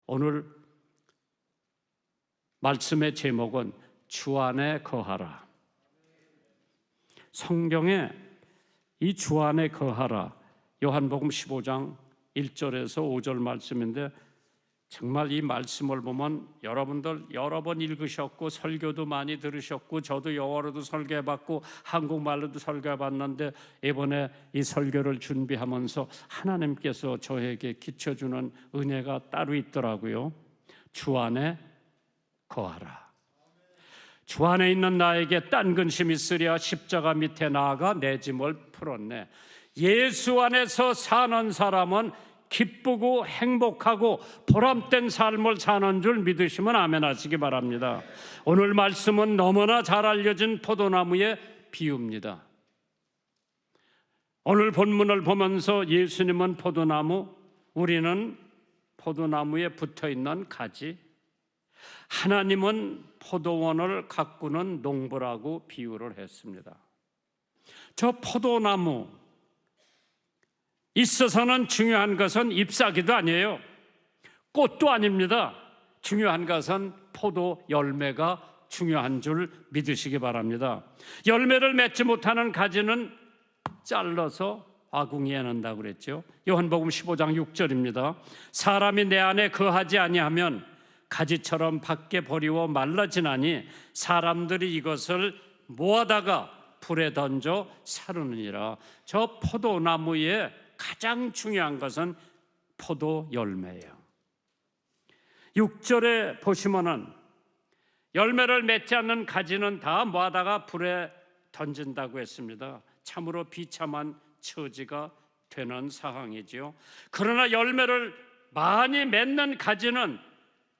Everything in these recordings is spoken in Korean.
오늘 말씀의 제목은 주 안에 거하라. 성경에 이 주 안에 거하라, 요한복음 15장 1절에서 5절 말씀인데, 정말 이 말씀을 보면 여러분들 여러 번 읽으셨고 설교도 많이 들으셨고 저도 영어로도 설교해봤고 한국말로도 설교해봤는데, 이번에 이 설교를 준비하면서 하나님께서 저에게 끼쳐주는 은혜가 따로 있더라고요. 주 안에 거하라. 주 안에 있는 나에게 딴 근심 있으랴 십자가 밑에 나아가 내 짐을 풀었네. 예수 안에서 사는 사람은 기쁘고 행복하고 보람된 삶을 사는 줄 믿으시면 아멘 하시기 바랍니다. 오늘 말씀은 너무나 잘 알려진 포도나무의 비유입니다. 오늘 본문을 보면서 예수님은 포도나무, 우리는 포도나무에 붙어있는 가지, 하나님은 포도원을 가꾸는 농부라고 비유를 했습니다. 저 포도나무 있어서는 중요한 것은 잎사귀도 아니에요. 꽃도 아닙니다. 중요한 것은 포도 열매가 중요한 줄 믿으시기 바랍니다. 열매를 맺지 못하는 가지는 잘라서 화궁이에 넣는다고 그랬죠. 요한복음 15장 6절입니다. 사람이 내 안에 거하지 아니하면 가지처럼 밖에 버리워 말라지나니 사람들이 이것을 모아다가 불에 던져 사르느니라. 저 포도나무의 가장 중요한 것은 포도 열매예요. 6절에 보시면은 열매를 맺지 않는 가지는 다 모아다가 불에 던진다고 했습니다. 참으로 비참한 처지가 되는 상황이지요. 그러나 열매를 많이 맺는 가지는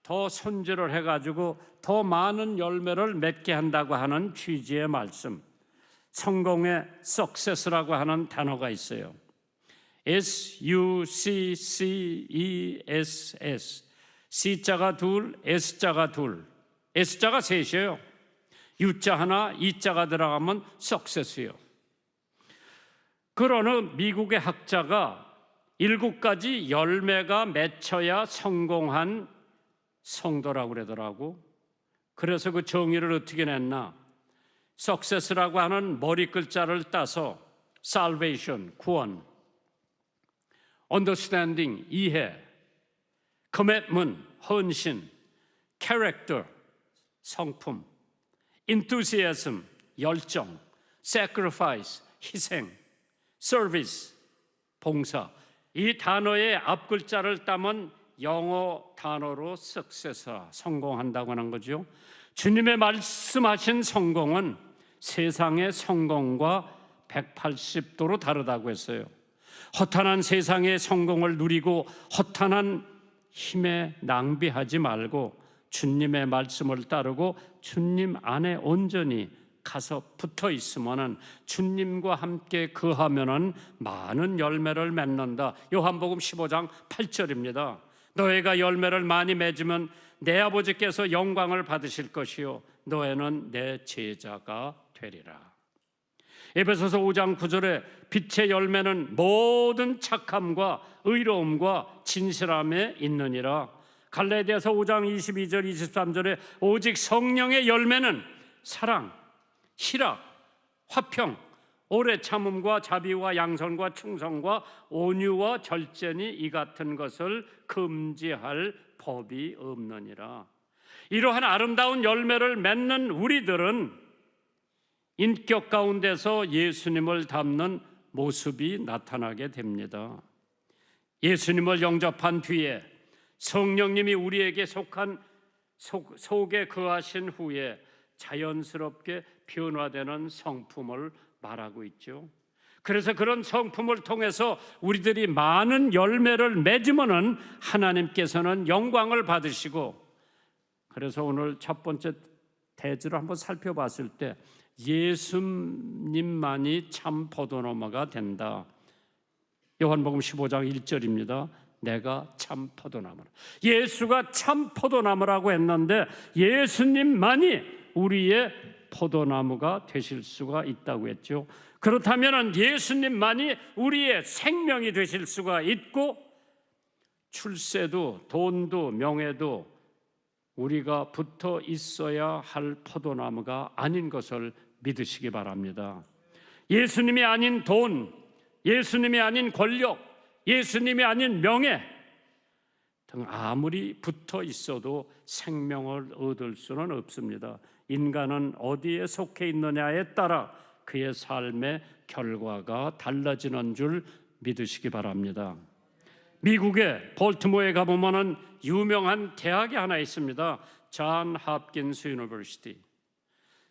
더 손질을 해가지고 더 많은 열매를 맺게 한다고 하는 취지의 말씀. 성공의 success라고 하는 단어가 있어요. success, C자가 둘, S자가 둘, S자가 셋이에요. U자 하나, E자가 들어가면 success예요. 그러나 미국의 학자가 7가지 열매가 맺혀야 성공한 성도라고 그러더라고. 그래서 그 정의를 어떻게 냈나? success라고 하는 머리 글자를 따서 salvation, 구원, understanding, 이해, commitment, 헌신, character, 성품, enthusiasm, 열정, sacrifice, 희생, service, 봉사. 이 단어의 앞글자를 따면 영어 단어로 success, 성공한다고 하는 거죠. 주님의 말씀하신 성공은 세상의 성공과 180도로 다르다고 했어요. 허탄한 세상의 성공을 누리고 허탄한 힘에 낭비하지 말고 주님의 말씀을 따르고 주님 안에 온전히 가서 붙어 있으면은, 주님과 함께 거하면은 많은 열매를 맺는다. 요한복음 15장 8절입니다. 너희가 열매를 많이 맺으면 내 아버지께서 영광을 받으실 것이요 너희는 내 제자가 되리라. 에베소서 5장 9절에 빛의 열매는 모든 착함과 의로움과 진실함에 있느니라. 갈라디아서 5장 22절 23절에 오직 성령의 열매는 사랑, 희락, 화평, 오래 참음과 자비와 양선과 충성과 온유와 절제니 이 같은 것을 금지할 법이 없느니라. 이러한 아름다운 열매를 맺는 우리들은 인격 가운데서 예수님을 닮는 모습이 나타나게 됩니다. 예수님을 영접한 뒤에 성령님이 우리에게 속에 거하신 후에 자연스럽게 변화되는 성품을 말하고 있죠. 그래서 그런 성품을 통해서 우리들이 많은 열매를 맺으면은 하나님께서는 영광을 받으시고, 그래서 오늘 첫 번째 대지를 한번 살펴봤을 때 예수님만이 참 포도나무가 된다. 요한복음 15장 1절입니다. 내가 참 포도나무라. 예수가 참 포도나무라고 했는데 예수님만이 우리의 포도나무가 되실 수가 있다고 했죠. 그렇다면 예수님만이 우리의 생명이 되실 수가 있고, 출세도 돈도 명예도 우리가 붙어 있어야 할 포도나무가 아닌 것을 믿으시기 바랍니다. 예수님이 아닌 돈, 예수님이 아닌 권력, 예수님이 아닌 명예 등 아무리 붙어 있어도 생명을 얻을 수는 없습니다. 인간은 어디에 속해 있느냐에 따라 그의 삶의 결과가 달라지는 줄 믿으시기 바랍니다. 미국의 볼티모어에 가보면 유명한 대학이 하나 있습니다. 존 홉킨스 유니버시티.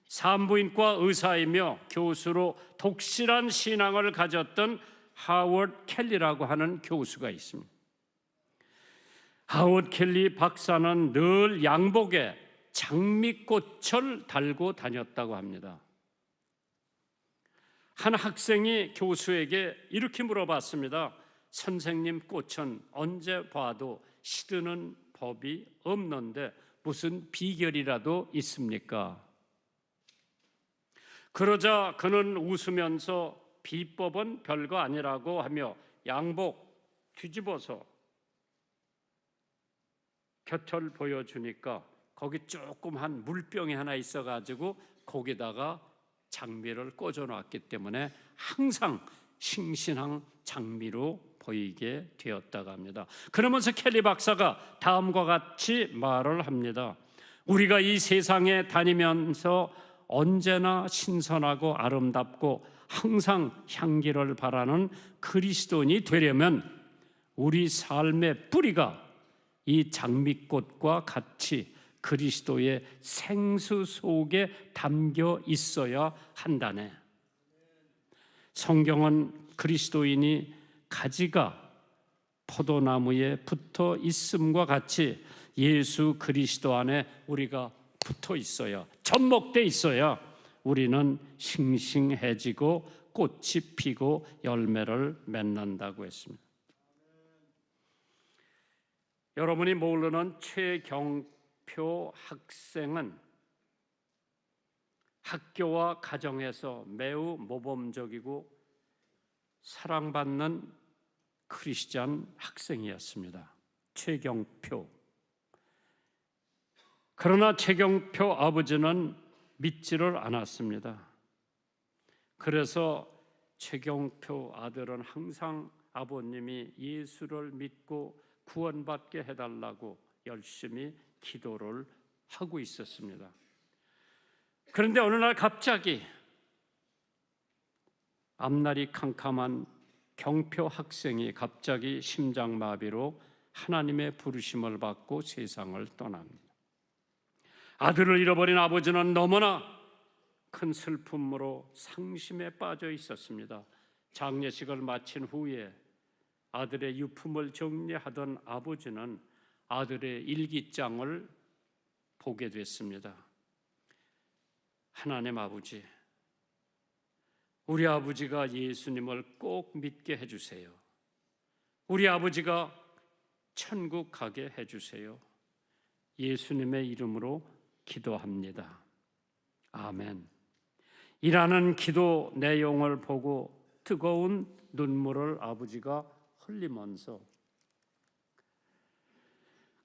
산부인과 의사이며 교수로 독실한 신앙을 가졌던 하워드 켈리라고 하는 교수가 있습니다. 하워드 켈리 박사는 늘 양복에 장미꽃을 달고 다녔다고 합니다. 한 학생이 교수에게 이렇게 물어봤습니다. 선생님, 꽃은 언제 봐도 시드는 법이 없는데 무슨 비결이라도 있습니까? 그러자 그는 웃으면서 비법은 별거 아니라고 하며 양복 뒤집어서 곁을 보여주니까 거기 조그만 물병이 하나 있어가지고 거기다가 장미를 꽂아놨기 때문에 항상 싱싱한 장미로 보이게 되었다고 합니다. 그러면서 켈리 박사가 다음과 같이 말을 합니다. 우리가 이 세상에 다니면서 언제나 신선하고 아름답고 항상 향기를 바라는 그리스도인이 되려면 우리 삶의 뿌리가 이 장미꽃과 같이 그리스도의 생수 속에 담겨 있어야 한다네. 성경은 그리스도인이 가지가 포도나무에 붙어 있음과 같이 예수 그리스도 안에 우리가 붙어 있어야, 접목돼 있어야 우리는 싱싱해지고 꽃이 피고 열매를 맺는다고 했습니다. 여러분이 모르는 최경표 학생은 학교와 가정에서 매우 모범적이고 사랑받는 크리스찬 학생이었습니다. 최경표. 그러나 최경표 아버지는 믿지를 않았습니다. 그래서 최경표 아들은 항상 아버님이 예수를 믿고 구원받게 해달라고 열심히 기도를 하고 있었습니다. 그런데 어느 날 갑자기 앞날이 캄캄한 경표 학생이 갑자기 심장마비로 하나님의 부르심을 받고 세상을 떠납니다. 아들을 잃어버린 아버지는 너무나 큰 슬픔으로 상심에 빠져 있었습니다. 장례식을 마친 후에 아들의 유품을 정리하던 아버지는 아들의 일기장을 보게 됐습니다. 하나님 아버지, 우리 아버지가 예수님을 꼭 믿게 해주세요. 우리 아버지가 천국 가게 해주세요. 예수님의 이름으로 기도합니다. 아멘. 이라는 기도 내용을 보고 뜨거운 눈물을 아버지가 흘리면서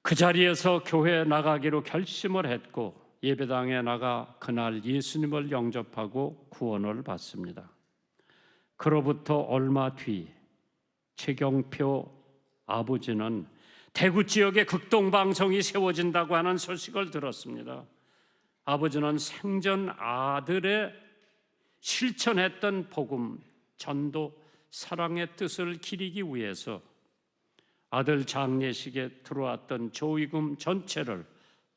그 자리에서 교회에 나가기로 결심을 했고 예배당에 나가 그날 예수님을 영접하고 구원을 받습니다. 그로부터 얼마 뒤 최경표 아버지는 대구 지역에 극동방송이 세워진다고 하는 소식을 들었습니다. 아버지는 생전 아들의 실천했던 복음, 전도, 사랑의 뜻을 기리기 위해서 아들 장례식에 들어왔던 조의금 전체를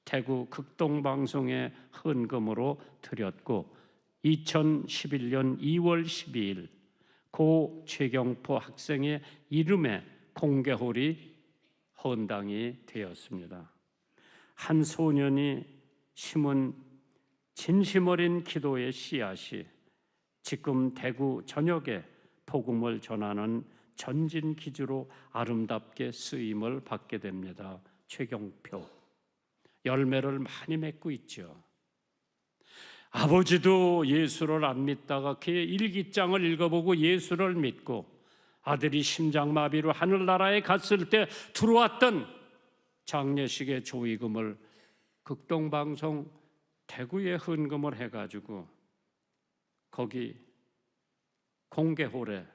대구 극동방송의 헌금으로 드렸고 2011년 2월 12일 고 최경포 학생의 이름에 공개홀이 헌당이 되었습니다. 한 소년이 심은 진심 어린 기도의 씨앗이 지금 대구 전역에 복음을 전하는 전진기지로 아름답게 쓰임을 받게 됩니다. 최경표 열매를 많이 맺고 있죠. 아버지도 예수를 안 믿다가 그의 일기장을 읽어보고 예수를 믿고 아들이 심장마비로 하늘나라에 갔을 때 들어왔던 장례식의 조의금을 극동방송 대구에 헌금을 해가지고 거기 공개홀에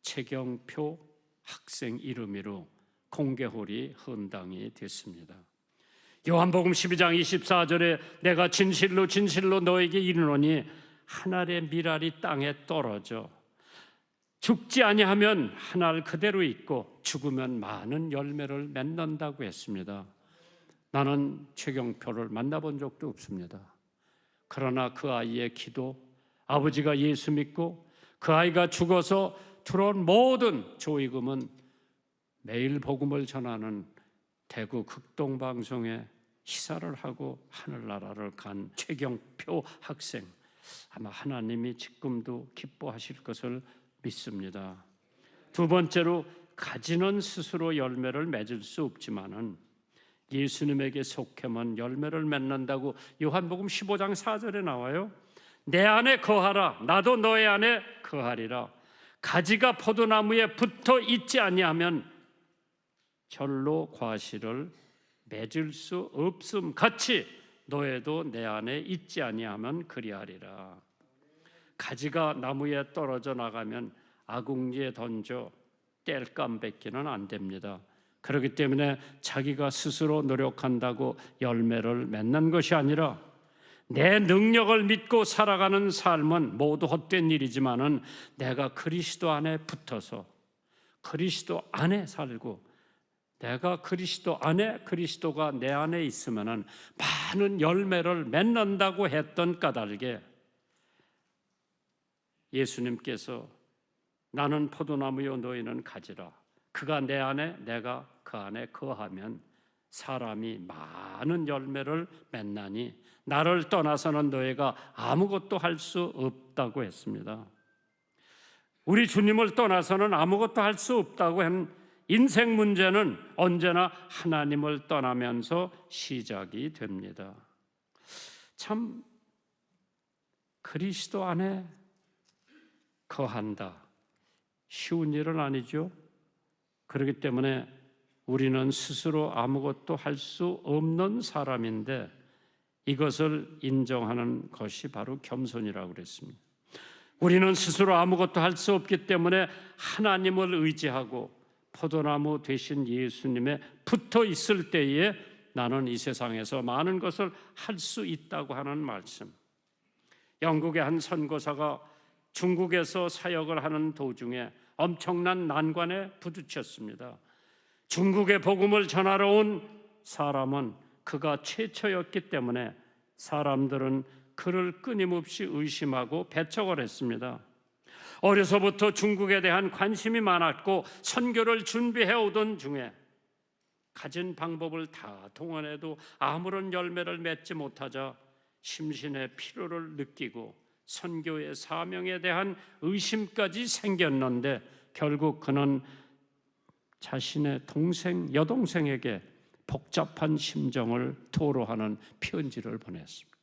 최경표 학생 이름으로 공개홀이 헌당이 됐습니다. 요한복음 12장 24절에 내가 진실로 진실로 너에게 이르노니 한 알의 밀알이 땅에 떨어져 죽지 아니하면 한 알 그대로 있고 죽으면 많은 열매를 맺는다고 했습니다. 나는 최경표를 만나본 적도 없습니다. 그러나 그 아이의 기도, 아버지가 예수 믿고 그 아이가 죽어서 들어온 모든 조의금은 매일 복음을 전하는 대구 극동방송에 희사를 하고 하늘나라를 간 최경표 학생, 아마 하나님이 지금도 기뻐하실 것을 믿습니다. 두 번째로, 가지는 스스로 열매를 맺을 수 없지만은 예수님에게 속하면 열매를 맺는다고 요한복음 15장 4절에 나와요. 내 안에 거하라, 나도 너의 안에 거하리라. 가지가 포도나무에 붙어 있지 아니하면 절로 과실을 맺을 수 없음 같이 너희도 내 안에 있지 아니하면 그리하리라. 가지가 나무에 떨어져 나가면 아궁지에 던져 뗄감 뱉기는 안 됩니다. 그렇기 때문에 자기가 스스로 노력한다고 열매를 맺는 것이 아니라 내 능력을 믿고 살아가는 삶은 모두 헛된 일이지만은 내가 그리스도 안에 붙어서 그리스도 안에 살고 내가 그리스도 안에, 그리스도가 내 안에 있으면은 많은 열매를 맺는다고 했던 까닭에 예수님께서 나는 포도나무요 너희는 가지라. 그가 내 안에 내가 그 안에 거하면 사람이 많은 열매를 맺나니 나를 떠나서는 너희가 아무것도 할 수 없다고 했습니다. 우리 주님을 떠나서는 아무것도 할 수 없다고 한 인생 문제는 언제나 하나님을 떠나면서 시작이 됩니다. 참 그리스도 안에 거한다, 쉬운 일은 아니죠. 그렇기 때문에 우리는 스스로 아무것도 할 수 없는 사람인데 이것을 인정하는 것이 바로 겸손이라고 그랬습니다. 우리는 스스로 아무것도 할 수 없기 때문에 하나님을 의지하고 포도나무 되신 예수님에 붙어 있을 때에 나는 이 세상에서 많은 것을 할 수 있다고 하는 말씀. 영국의 한 선교사가 중국에서 사역을 하는 도중에 엄청난 난관에 부딪혔습니다. 중국의 복음을 전하러 온 사람은 그가 최초였기 때문에 사람들은 그를 끊임없이 의심하고 배척을 했습니다. 어려서부터 중국에 대한 관심이 많았고 선교를 준비해 오던 중에 가진 방법을 다 동원해도 아무런 열매를 맺지 못하자 심신의 피로를 느끼고 선교의 사명에 대한 의심까지 생겼는데 결국 그는 자신의 여동생에게 복잡한 심정을 토로하는 편지를 보냈습니다.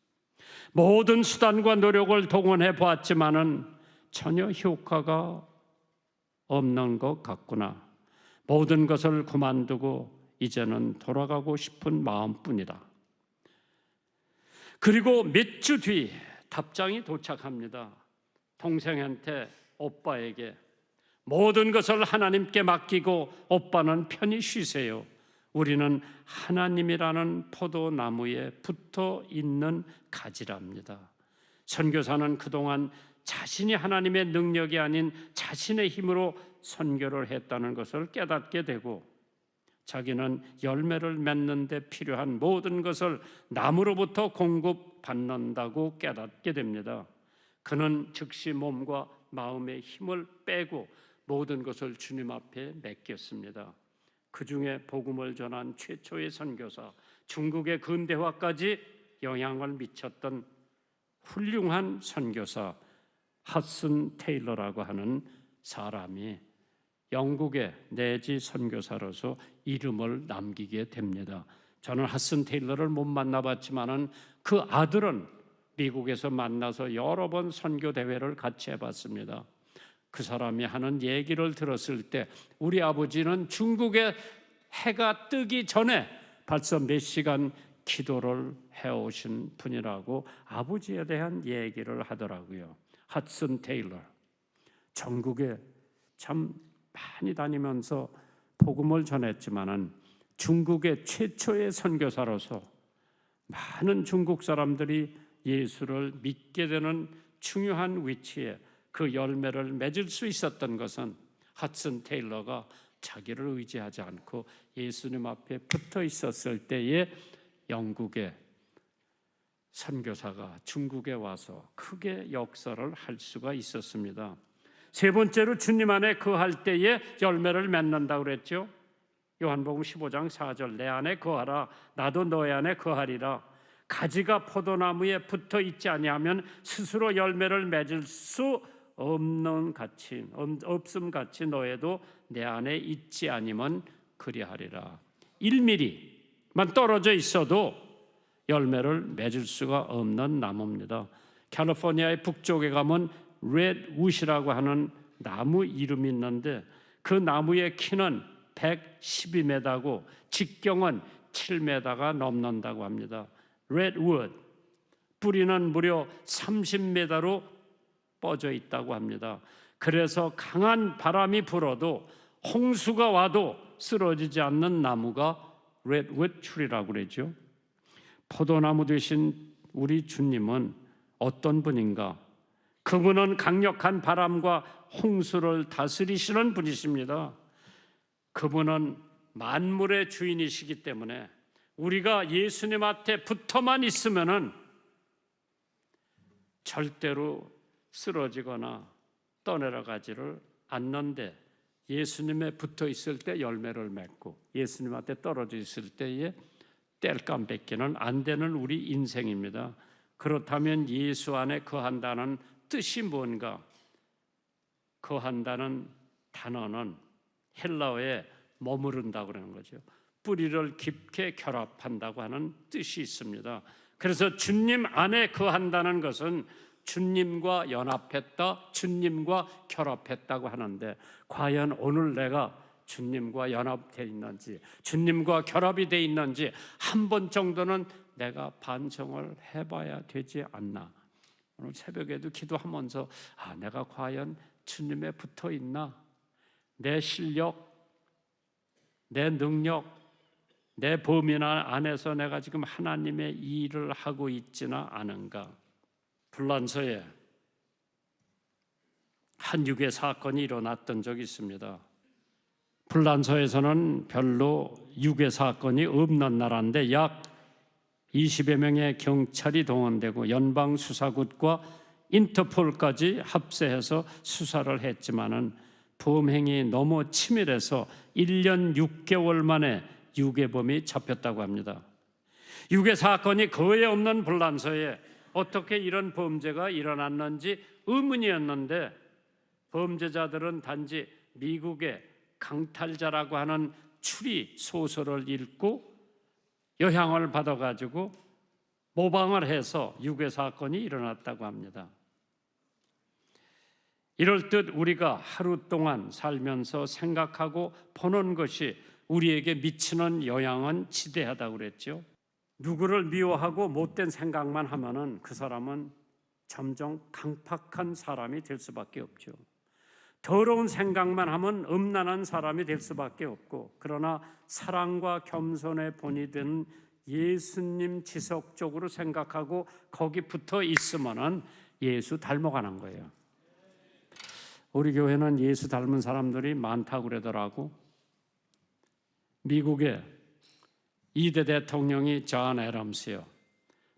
모든 수단과 노력을 동원해 보았지만은 전혀 효과가 없는 것 같구나. 모든 것을 그만두고 이제는 돌아가고 싶은 마음뿐이다. 그리고 몇 주 뒤 답장이 도착합니다. 동생한테 오빠에게 모든 것을 하나님께 맡기고 오빠는 편히 쉬세요. 우리는 하나님이라는 포도나무에 붙어 있는 가지랍니다. 선교사는 그동안 자신이 하나님의 능력이 아닌 자신의 힘으로 선교를 했다는 것을 깨닫게 되고 자기는 열매를 맺는 데 필요한 모든 것을 남으로부터 공급받는다고 깨닫게 됩니다. 그는 즉시 몸과 마음의 힘을 빼고 모든 것을 주님 앞에 맡겼습니다. 그 중에 복음을 전한 최초의 선교사, 중국의 근대화까지 영향을 미쳤던 훌륭한 선교사 핫슨 테일러라고 하는 사람이 영국의 내지 선교사로서 이름을 남기게 됩니다. 저는 핫슨 테일러를 못 만나봤지만은 그 아들은 미국에서 만나서 여러 번 선교 대회를 같이 해봤습니다. 그 사람이 하는 얘기를 들었을 때 우리 아버지는 중국에 해가 뜨기 전에 벌써 몇 시간 기도를 해오신 분이라고 아버지에 대한 얘기를 하더라고요. 핫슨 테일러, 전국에 참 많이 다니면서 복음을 전했지만은 중국의 최초의 선교사로서 많은 중국 사람들이 예수를 믿게 되는 중요한 위치에 그 열매를 맺을 수 있었던 것은 핫슨 테일러가 자기를 의지하지 않고 예수님 앞에 붙어 있었을 때에 영국의 선교사가 중국에 와서 크게 역사를 할 수가 있었습니다. 세 번째로 주님 안에 거할 때에 열매를 맺는다고 그랬죠. 요한복음 15장 4절, 내 안에 거하라 나도 너의 안에 거하리라. 가지가 포도나무에 붙어 있지 아니하면 스스로 열매를 맺을 수 없음 같이 너희도 내 안에 있지 아니면 그리하리라. 1mm만 떨어져 있어도 열매를 맺을 수가 없는 나무입니다. 캘리포니아의 북쪽에 가면 레드우드라고 하는 나무 이름이 있는데 그 나무의 키는 112m고 직경은 7m가 넘는다고 합니다. 레드우드 뿌리는 무려 30m로 뻗어 있다고 합니다. 그래서 강한 바람이 불어도 홍수가 와도 쓰러지지 않는 나무가 레드우드 트리라고 그러죠. 포도나무 되신 우리 주님은 어떤 분인가? 그분은 강력한 바람과 홍수를 다스리시는 분이십니다. 그분은 만물의 주인이시기 때문에 우리가 예수님 앞에 붙어만 있으면은 절대로 쓰러지거나 떠내려가지를 않는데 예수님에 붙어 있을 때 열매를 맺고 예수님한테 떨어져 있을 때에 뗄감 뺏기는 안 되는 우리 인생입니다. 그렇다면 예수 안에 거한다는 뜻이 뭔가? 거한다는 단어는 헬라어에 머무른다고 그러는 거죠. 뿌리를 깊게 결합한다고 하는 뜻이 있습니다. 그래서 주님 안에 거한다는 것은 주님과 연합했다, 주님과 결합했다고 하는데 과연 오늘 내가 주님과 연합되어 있는지, 주님과 결합이 되어 있는지 한 번 정도는 내가 반성을 해봐야 되지 않나. 오늘 새벽에도 기도하면서 내가 과연 주님에 붙어 있나? 내 실력, 내 능력, 내 범위 안에서 내가 지금 하나님의 일을 하고 있지는 않은가? 불란서에 한 유괴 사건이 일어났던 적이 있습니다. 불란서에서는 별로 유괴 사건이 없는 나라인데 약 20여 명의 경찰이 동원되고 연방수사국과 인터폴까지 합세해서 수사를 했지만은 범행이 너무 치밀해서 1년 6개월 만에 유괴범이 잡혔다고 합니다. 유괴 사건이 거의 없는 불란서에 어떻게 이런 범죄가 일어났는지 의문이었는데 범죄자들은 단지 미국의 강탈자라고 하는 추리 소설을 읽고 영향을 받아가지고 모방을 해서 유괴 사건이 일어났다고 합니다. 이럴 듯 우리가 하루 동안 살면서 생각하고 보는 것이 우리에게 미치는 영향은 지대하다고 그랬죠. 누구를 미워하고 못된 생각만 하면은 그 사람은 점점 강팍한 사람이 될 수밖에 없죠. 더러운 생각만 하면 음란한 사람이 될 수밖에 없고, 그러나 사랑과 겸손의 본이 된 예수님 지속적으로 생각하고 거기 붙어 있으면은 예수 닮아가는 거예요. 우리 교회는 예수 닮은 사람들이 많다고 그러더라고. 미국의 2대 대통령이 존 애덤스요.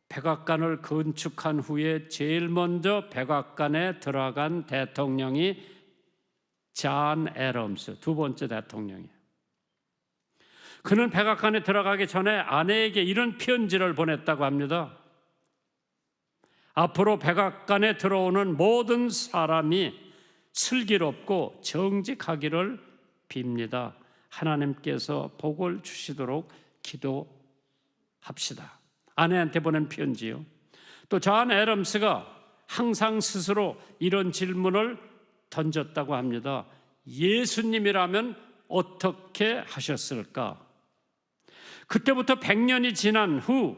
백악관을 건축한 후에 제일 먼저 백악관에 들어간 대통령이 존 애덤스, 두 번째 대통령이에요. 그는 백악관에 들어가기 전에 아내에게 이런 편지를 보냈다고 합니다. 앞으로 백악관에 들어오는 모든 사람이 슬기롭고 정직하기를 빕니다. 하나님께서 복을 주시도록 기도합시다. 아내한테 보낸 편지요. 또 존 애덤스가 항상 스스로 이런 질문을 던졌다고 합니다. 예수님이라면 어떻게 하셨을까? 그때부터 100년이 지난 후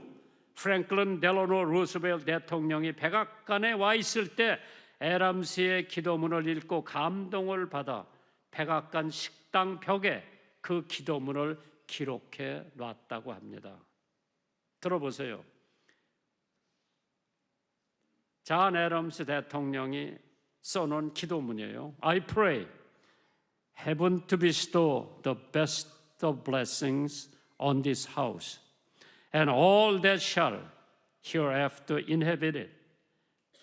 프랭클린 델라노 루스벨트 대통령이 백악관에 와 있을 때 에람스의 기도문을 읽고 감동을 받아 백악관 식당 벽에 그 기도문을 기록해 놨다고 합니다. 들어보세요. 존 애덤스 대통령이 써놓은 기도문이에요. I pray heaven to bestow the best of blessings on this house and all that shall hereafter inhabit it.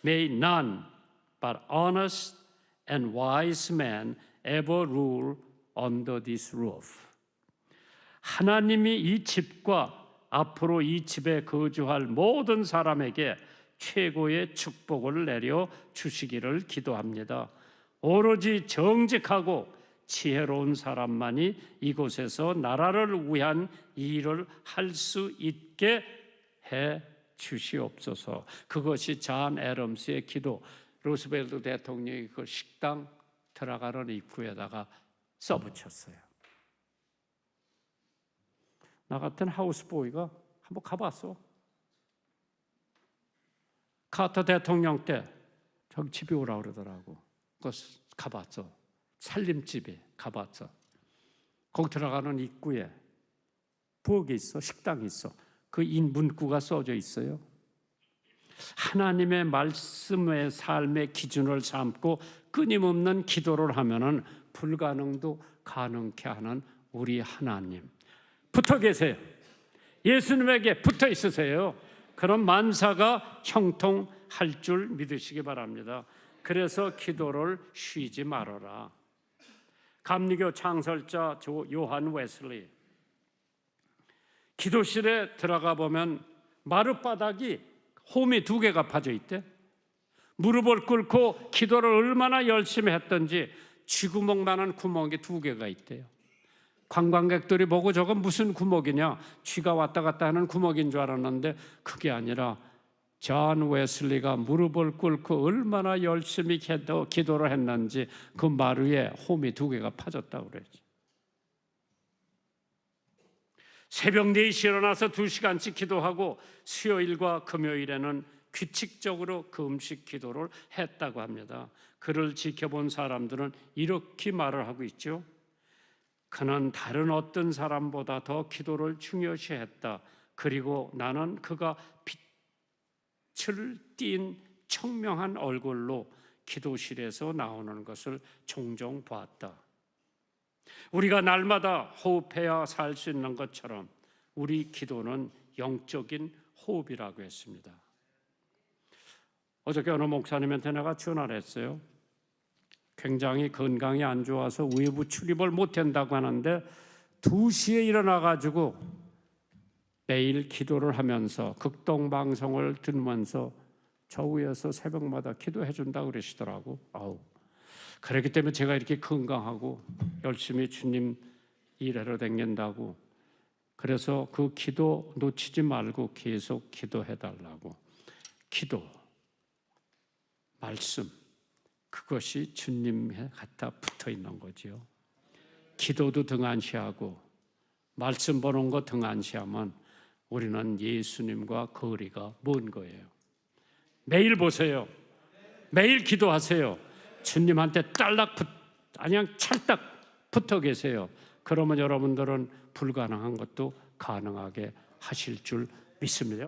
May none but honest and wise men ever rule under this roof. 하나님이 이 집과 앞으로 이 집에 거주할 모든 사람에게 최고의 축복을 내려 주시기를 기도합니다. 오로지 정직하고 지혜로운 사람만이 이곳에서 나라를 위한 일을 할 수 있게 해 주시옵소서. 그것이 존 애덤스의 기도. 루스벨트 대통령이 그 식당 들어가는 입구에다가 써붙였어요. 나 같은 하우스보이가 한번 가봤어. 카터 대통령 때 저기 집에 오라 그러더라고. 그거 가봤어. 살림집에 가봤어. 거기 들어가는 입구에 부엌이 있어. 식당이 있어. 그 문구가 써져 있어요. 하나님의 말씀의 삶의 기준을 삼고 끊임없는 기도를 하면은 불가능도 가능케 하는 우리 하나님. 붙어 계세요. 예수님에게 붙어 있으세요. 그럼 만사가 형통할 줄 믿으시기 바랍니다. 그래서 기도를 쉬지 말아라. 감리교 창설자 요한 웨슬리, 기도실에 들어가 보면 마룻바닥이 홈이 2개가 파져 있대. 무릎을 꿇고 기도를 얼마나 열심히 했던지 쥐구멍만한 구멍이 2개가 있대요. 관광객들이 보고 저건 무슨 구멍이냐, 쥐가 왔다 갔다 하는 구멍인 줄 알았는데 그게 아니라 존 웨슬리가 무릎을 꿇고 얼마나 열심히 기도를 했는지 그 마루에 홈이 2개가 파졌다고 그랬죠. 새벽 4시 일어나서 2시간씩 기도하고 수요일과 금요일에는 규칙적으로 금식 기도를 했다고 합니다. 그를 지켜본 사람들은 이렇게 말을 하고 있죠. 그는 다른 어떤 사람보다 더 기도를 중요시했다. 그리고 나는 그가 빛을 띤 청명한 얼굴로 기도실에서 나오는 것을 종종 봤다. 우리가 날마다 호흡해야 살 수 있는 것처럼 우리 기도는 영적인 호흡이라고 했습니다. 어저께 어느 목사님한테 내가 전화를 했어요. 굉장히 건강이 안 좋아서 외부 출입을 못한다고 하는데 2시에 일어나가지고 매일 기도를 하면서 극동방송을 들으면서 저 위에서 새벽마다 기도해 준다고 그러시더라고. 그렇기 때문에 제가 이렇게 건강하고 열심히 주님 일하러 다닌다고. 그래서 그 기도 놓치지 말고 계속 기도해 달라고. 기도, 말씀, 그것이 주님에 갖다 붙어 있는 거지요. 기도도 등한시하고 말씀 보는 거 등한시하면 우리는 예수님과 거리가 먼 거예요. 매일 보세요. 매일 기도하세요. 주님한테 그냥 찰딱 붙어 계세요. 그러면 여러분들은 불가능한 것도 가능하게 하실 줄 믿습니다.